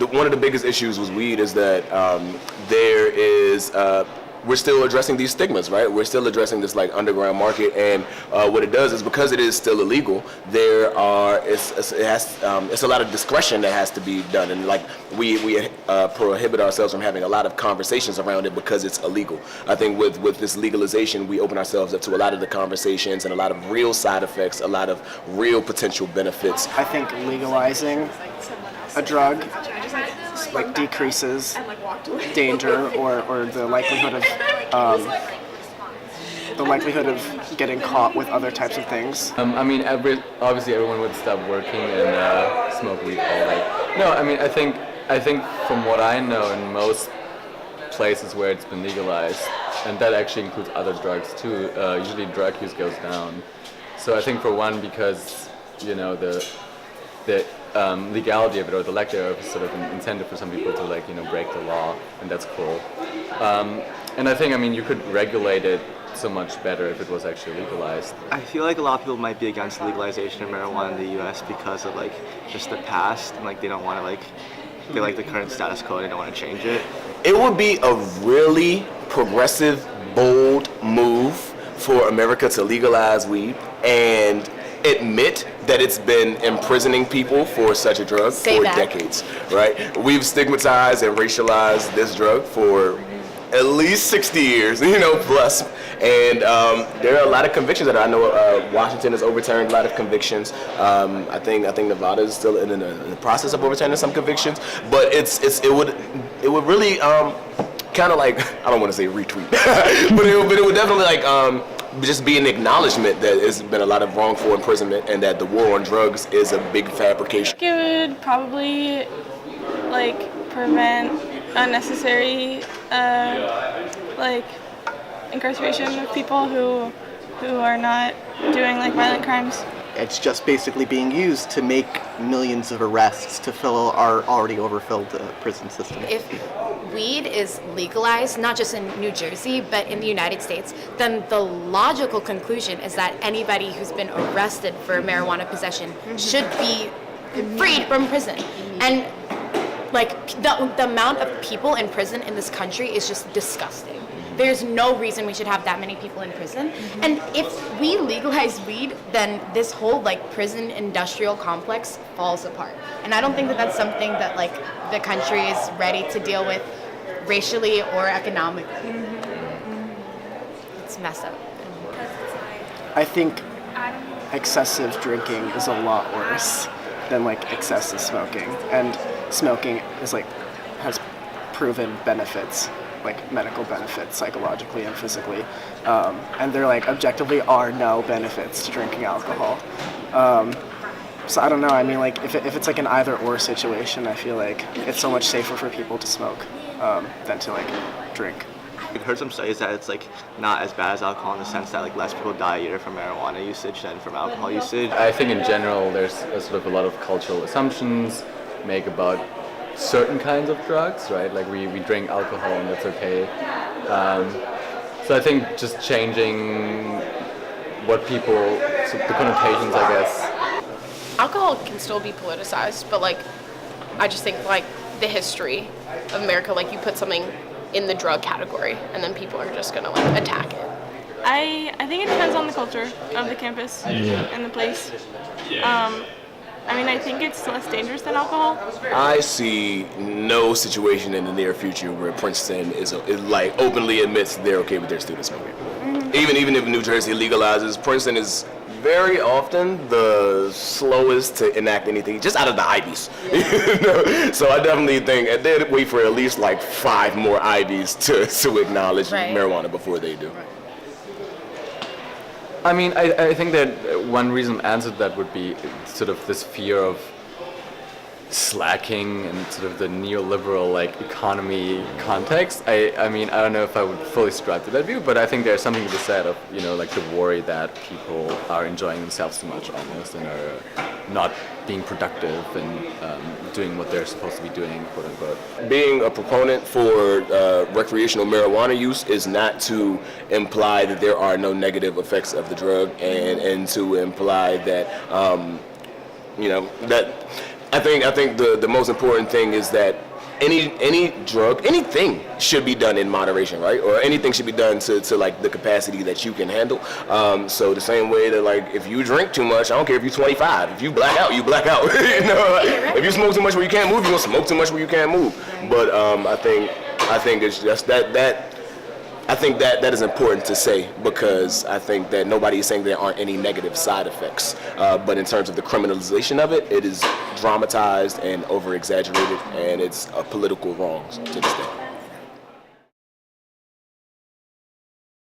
one of the biggest issues with weed is that there is we're still addressing these stigmas, right? We're still addressing this like underground market, and what it does is because it is still illegal, it's a lot of discretion that has to be done, and like we prohibit ourselves from having a lot of conversations around it because it's illegal. I think with this legalization, we open ourselves up to a lot of the conversations and a lot of real side effects, a lot of real potential benefits. I think legalizing a drug like decreases danger or the likelihood of getting caught with other types of things. I mean, obviously everyone would stop working and smoke weed all day. No, I mean, I think from what I know, in most places where it's been legalized, and that actually includes other drugs too, usually drug use goes down. So I think for one, because the legality of it or the lack thereof is sort of an incentive for some people to break the law, and that's cool. And I think, I mean, you could regulate it so much better if it was actually legalized. I feel like a lot of people might be against legalization of marijuana in the U.S. because of just the past, and they don't want to they like the current status quo and they don't want to change it. It would be a really progressive, bold move for America to legalize weed and admit that it's been imprisoning people for such a drug for decades, right? We've stigmatized and racialized this drug for at least 60 years, plus. And there are a lot of convictions that I know. Washington has overturned a lot of convictions. I think Nevada is still in the process of overturning some convictions. But it would really kind of I don't want to say retweet, but it would definitely just be an acknowledgement that there's been a lot of wrongful imprisonment and that the war on drugs is a big fabrication. It would probably prevent unnecessary incarceration of people who are not doing violent crimes. It's just basically being used to make millions of arrests to fill our already overfilled prison system. If weed is legalized, not just in New Jersey, but in the United States, then the logical conclusion is that anybody who's been arrested for marijuana possession should be freed from prison. And the amount of people in prison in this country is just disgusting. There's no reason we should have that many people in prison. And if we legalize weed, then this whole prison industrial complex falls apart. And I don't think that that's something that the country is ready to deal with racially or economically. It's messed up. I think excessive drinking is a lot worse than excessive smoking. And smoking is has proven benefits, medical benefits, psychologically and physically, and there objectively are no benefits to drinking alcohol. So I don't know. I mean, if it's an either or situation, I feel it's so much safer for people to smoke than to drink. I've heard some studies that it's not as bad as alcohol in the sense that less people die a year from marijuana usage than from alcohol usage. I think in general there's a lot of cultural assumptions made about certain kinds of drugs, right? We drink alcohol and that's okay. So I think just changing what people, the connotations, I guess. Alcohol can still be politicized, but I just think the history of America, you put something in the drug category and then people are just gonna attack it. I think it depends on the culture of the campus and the place. I think it's less dangerous than alcohol. I see no situation in the near future where Princeton is openly admits they're okay with their students smoking. Even if New Jersey legalizes, Princeton is very often the slowest to enact anything, just out of the Ivies. So I definitely think they'd wait for at least 5 more Ivies to acknowledge marijuana before they do. I mean, I think that one reason answer to that would be this fear of slacking and the neoliberal economy context. I mean, I don't know if I would fully subscribe to that view, but I think there's something to be said of the worry that people are enjoying themselves too much almost and are not being productive and doing what they're supposed to be doing, quote unquote. Being a proponent for recreational marijuana use is not to imply that there are no negative effects of the drug and to imply that that I think the most important thing is that any drug, anything should be done in moderation, right? Or anything should be done to like the capacity that you can handle. So the same way that like if you drink too much, I don't care if you're 25. If you black out, you black out. You know, like, if you smoke too much where you can't move, you're gonna smoke too much where you can't move. But I think it's just that. I think that is important to say because I think that nobody is saying there aren't any negative side effects. But in terms of the criminalization of it, it is dramatized and over-exaggerated, and it's a political wrong to this day.